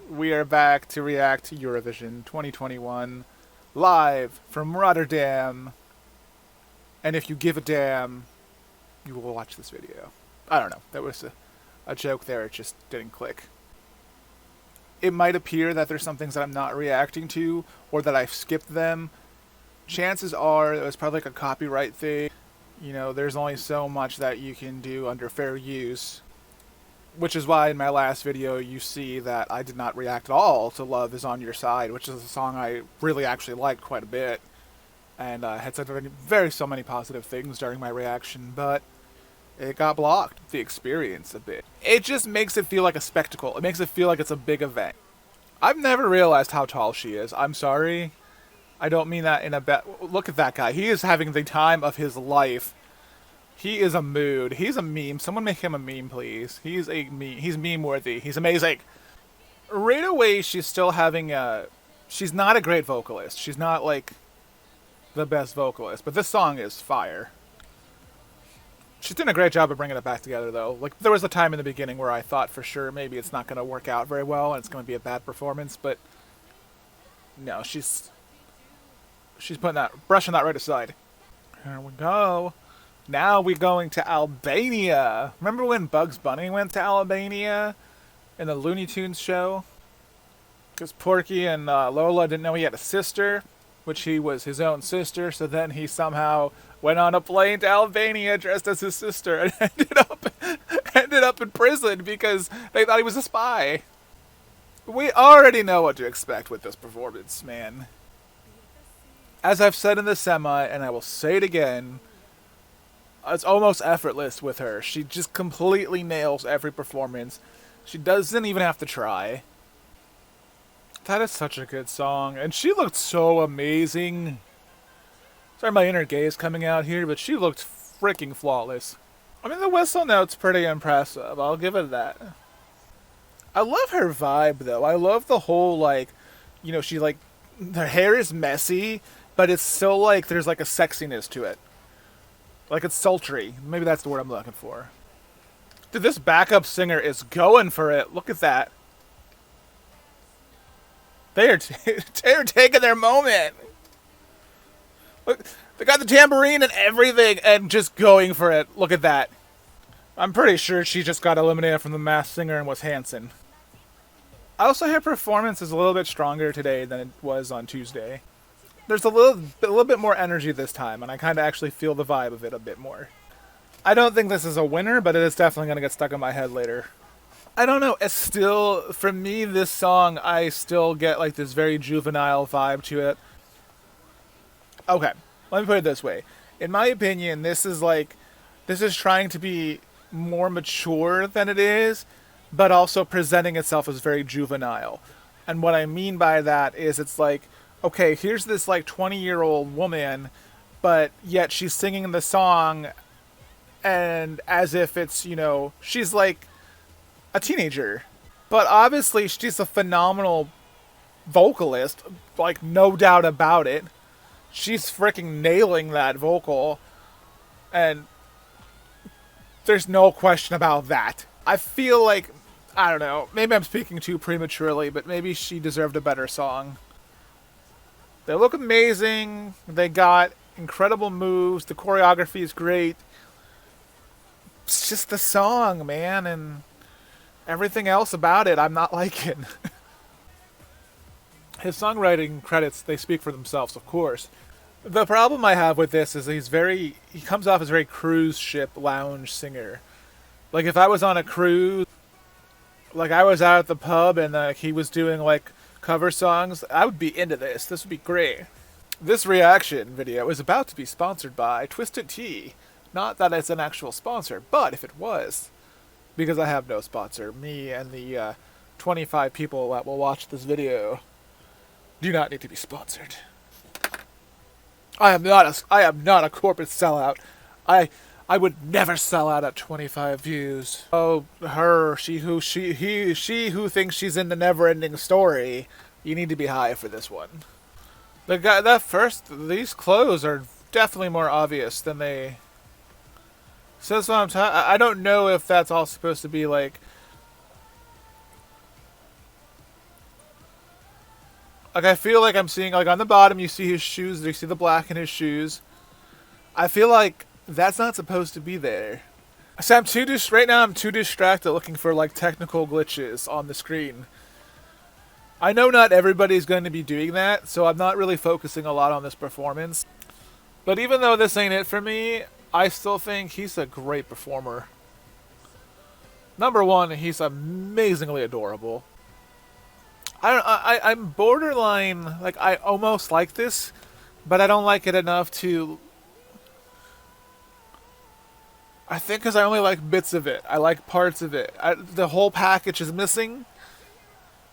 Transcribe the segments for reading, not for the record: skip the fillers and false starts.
We are back to react to Eurovision 2021 live from Rotterdam. And if you give a damn, you will watch this video. I don't know. That was a joke there. It just didn't click. It might appear that there's some things that I'm not reacting to or that I've skipped them. Chances are it was probably like a copyright thing. You know, there's only so much that you can do under fair use. Which is why in my last video you see that I did not react at all to Love Is On Your Side, which is a song I really actually liked quite a bit. And had said so many positive things during my reaction, but it got blocked, the experience a bit. It just makes it feel like a spectacle. It makes it feel like it's a big event. I've never realized how tall she is. I'm sorry. I don't mean that in a bad... Look at that guy. He is having the time of his life. He is a mood. He's a meme. Someone make him a meme, please. He's a meme. He's meme-worthy. He's amazing. Right away, she's still having a... She's not a great vocalist. She's not, like, the best vocalist. But this song is fire. She's doing a great job of bringing it back together, though. Like, there was a time in the beginning where I thought for sure maybe it's not going to work out very well and it's going to be a bad performance, but... No, she's putting that... brushing that right aside. Here we go. Now we're going to Albania. Remember when Bugs Bunny went to Albania in the Looney Tunes show? Because Porky and Lola didn't know he had a sister, which he was his own sister, so then he somehow went on a plane to Albania dressed as his sister and ended up in prison because they thought he was a spy. We already know what to expect with this performance, man. As I've said in the semi, and I will say it again, it's almost effortless with her. She just completely nails every performance. She doesn't even have to try. That is such a good song. And she looked so amazing. Sorry, my inner gay is coming out here, but she looked freaking flawless. I mean, the whistle note's pretty impressive. I'll give it that. I love her vibe, though. I love the whole, like, you know, she, like, her hair is messy, but it's still, like, there's, like, a sexiness to it. Like, it's sultry. Maybe that's the word I'm looking for. Dude, this backup singer is going for it. Look at that. They're taking their moment. Look, they got the tambourine and everything and just going for it. Look at that. I'm pretty sure she just got eliminated from the Masked Singer and was Hanson. I also hear performance is a little bit stronger today than it was on Tuesday. There's a little bit more energy this time, and I kind of actually feel the vibe of it a bit more. I don't think this is a winner, but it is definitely going to get stuck in my head later. I don't know, it's still, for me, this song, I still get like this very juvenile vibe to it. Okay, let me put it this way. In my opinion, this is trying to be more mature than it is, but also presenting itself as very juvenile. And what I mean by that is it's like, okay, here's this like 20-year-old woman, but yet she's singing the song and as if it's, you know, she's like a teenager. But obviously she's a phenomenal vocalist, like no doubt about it. She's freaking nailing that vocal and there's no question about that. I feel like, I don't know, maybe I'm speaking too prematurely, but maybe she deserved a better song. They look amazing. They got incredible moves. The choreography is great. It's just the song, man, and everything else about it I'm not liking. His songwriting credits, they speak for themselves, of course. The problem I have with this is he comes off as a very cruise ship lounge singer. Like if I was on a cruise, like I was out at the pub and he was doing like cover songs, I would be into this. This would be great. This reaction video is about to be sponsored by Twisted Tea. Not that it's an actual sponsor, but if it was, because I have no sponsor, me and the 25 people that will watch this video do not need to be sponsored. I am not a corporate sellout. I would never sell out at 25 views. Oh, her, she who thinks she's in the never-ending story. You need to be high for this one. The guy, these clothes are definitely more obvious than they. So that's what I don't know if that's all supposed to be like Like, I feel like I'm seeing, like, on the bottom you see his shoes, you see the black in his shoes. I feel like that's not supposed to be there. So right now I'm too distracted looking for, like, technical glitches on the screen. I know not everybody's going to be doing that, so I'm not really focusing a lot on this performance. But even though this ain't it for me, I still think he's a great performer. Number one, he's amazingly adorable. I'm borderline, like, I almost like this, but I don't like it enough to... I think because I only like bits of it. I like parts of it. The whole package is missing.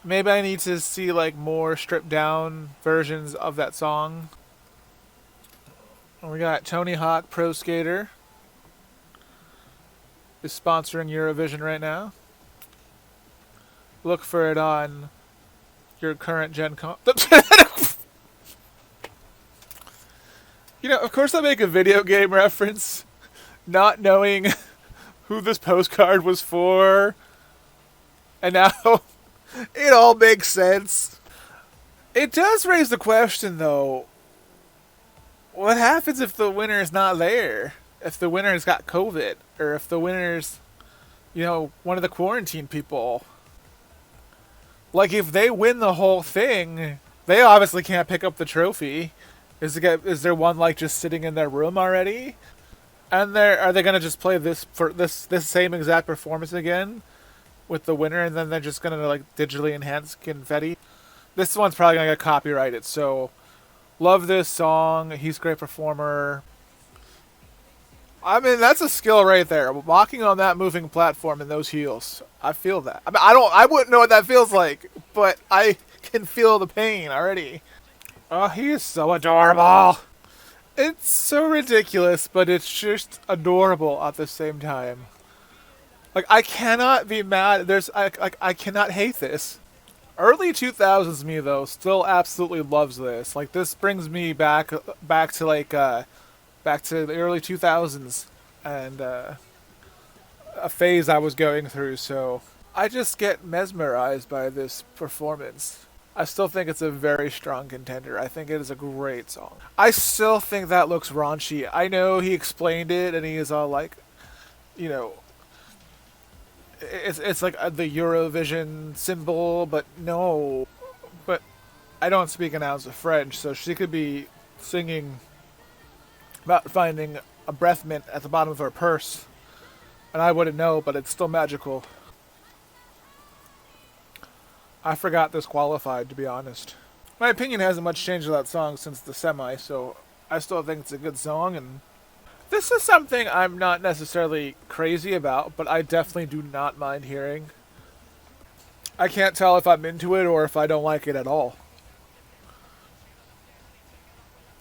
Maybe I need to see, like, more stripped down versions of that song. And we got Tony Hawk Pro Skater is sponsoring Eurovision right now. Look for it on your current gen You know, of course I make a video game reference, not knowing who this postcard was for. And now it all makes sense. It does raise the question, though. What happens if the winner is not there? If the winner's got COVID? Or if the winner's, you know, one of the quarantine people? Like, if they win the whole thing, they obviously can't pick up the trophy. Is there one, like, just sitting in their room already? And are they going to just play this same exact performance again with the winner, and then they're just going to, like, digitally enhance confetti? This one's probably going to get copyrighted, so love this song. He's a great performer. I mean, that's a skill right there. Walking on that moving platform in those heels. I feel that. I mean, I wouldn't know what that feels like, but I can feel the pain already. Oh, he is so adorable. It's so ridiculous, but it's just adorable at the same time. Like, I cannot be mad. I cannot hate this. Early 2000s me, though, still absolutely loves this. Like, this brings me back to the early 2000s and a phase I was going through, so I just get mesmerized by this performance. I still think it's a very strong contender. I think it is a great song. I still think that looks raunchy. I know he explained it and he is all like, you know, it's like the Eurovision symbol, but no. But I don't speak an ounce of French, so she could be singing about finding a breath mint at the bottom of her purse. And I wouldn't know, but it's still magical. I forgot this qualified, to be honest. My opinion hasn't much changed of that song since the semi, so I still think it's a good song, and this is something I'm not necessarily crazy about, but I definitely do not mind hearing. I can't tell if I'm into it or if I don't like it at all.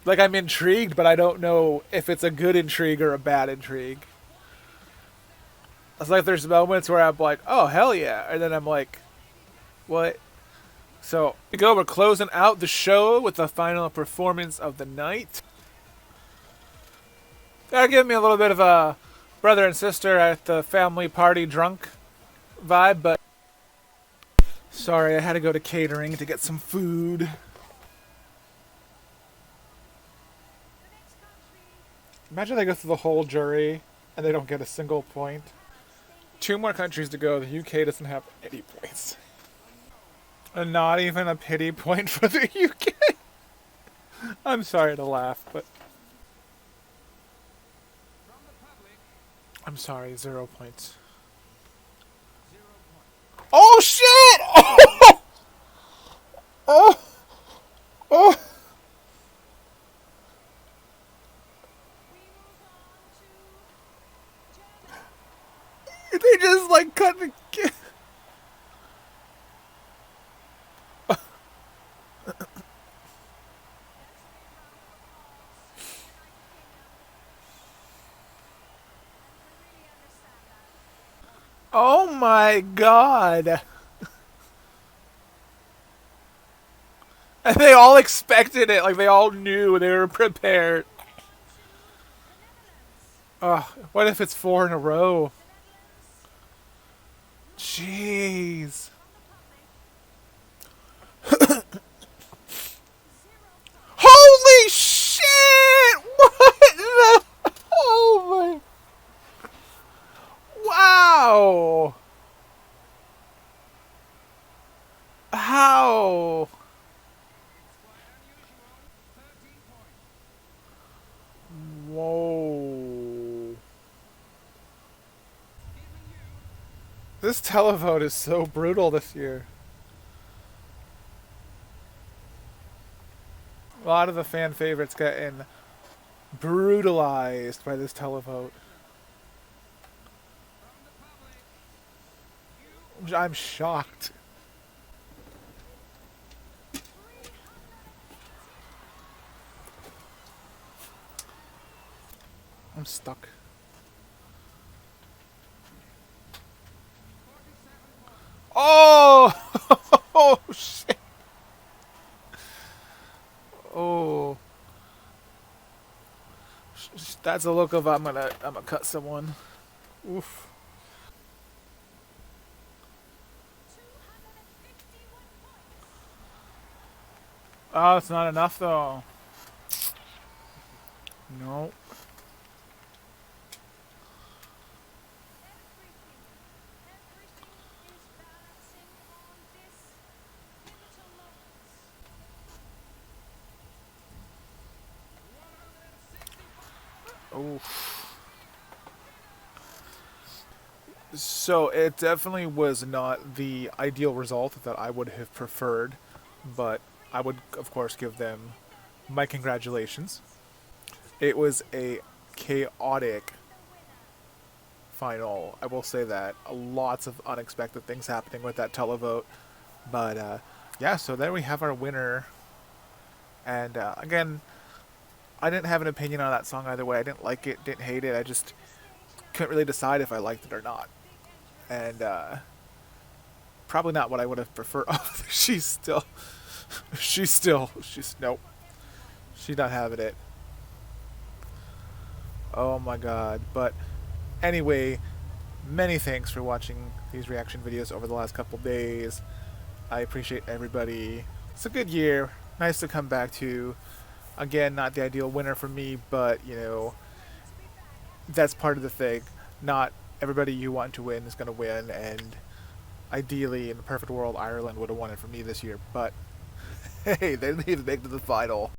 Like, I'm intrigued, but I don't know if it's a good intrigue or a bad intrigue. It's like there's moments where I'm like, oh, hell yeah, and then I'm like, what? So, we're closing out the show with the final performance of the night. That gave me a little bit of a brother and sister at the family party drunk vibe, but sorry, I had to go to catering to get some food. Imagine they go through the whole jury and they don't get a single point. 2 more countries to go. The UK doesn't have any points. And not even a pity point for the UK. I'm sorry to laugh, but I'm sorry, 0 points. Oh shit! Oh! Oh! Oh! They just like cut the... Oh my god! And they all expected it, like they all knew, they were prepared. Ugh, what if it's 4 in a row? Jeez. How? Whoa. This televote is so brutal this year. A lot of the fan favorites getting brutalized by this televote. I'm shocked. I'm stuck. Oh! Oh, shit. Oh. That's a look of I'm gonna cut someone. Oof. Oh, it's not enough though. No. Oof. So it definitely was not the ideal result that I would have preferred, but I would, of course, give them my congratulations. It was a chaotic final. I will say that. Lots of unexpected things happening with that televote. But yeah, so there we have our winner. And again, I didn't have an opinion on that song either way. I didn't like it, didn't hate it. I just couldn't really decide if I liked it or not. And probably not what I would have preferred. Oh, she's nope. She's not having it. Oh my god. But anyway, many thanks for watching these reaction videos over the last couple days. I appreciate everybody. It's a good year. Nice to come back to. Again, not the ideal winner for me, but, you know, that's part of the thing. Not everybody you want to win is going to win, and ideally, in the perfect world, Ireland would have won it for me this year. But, hey, they didn't even make it to the final.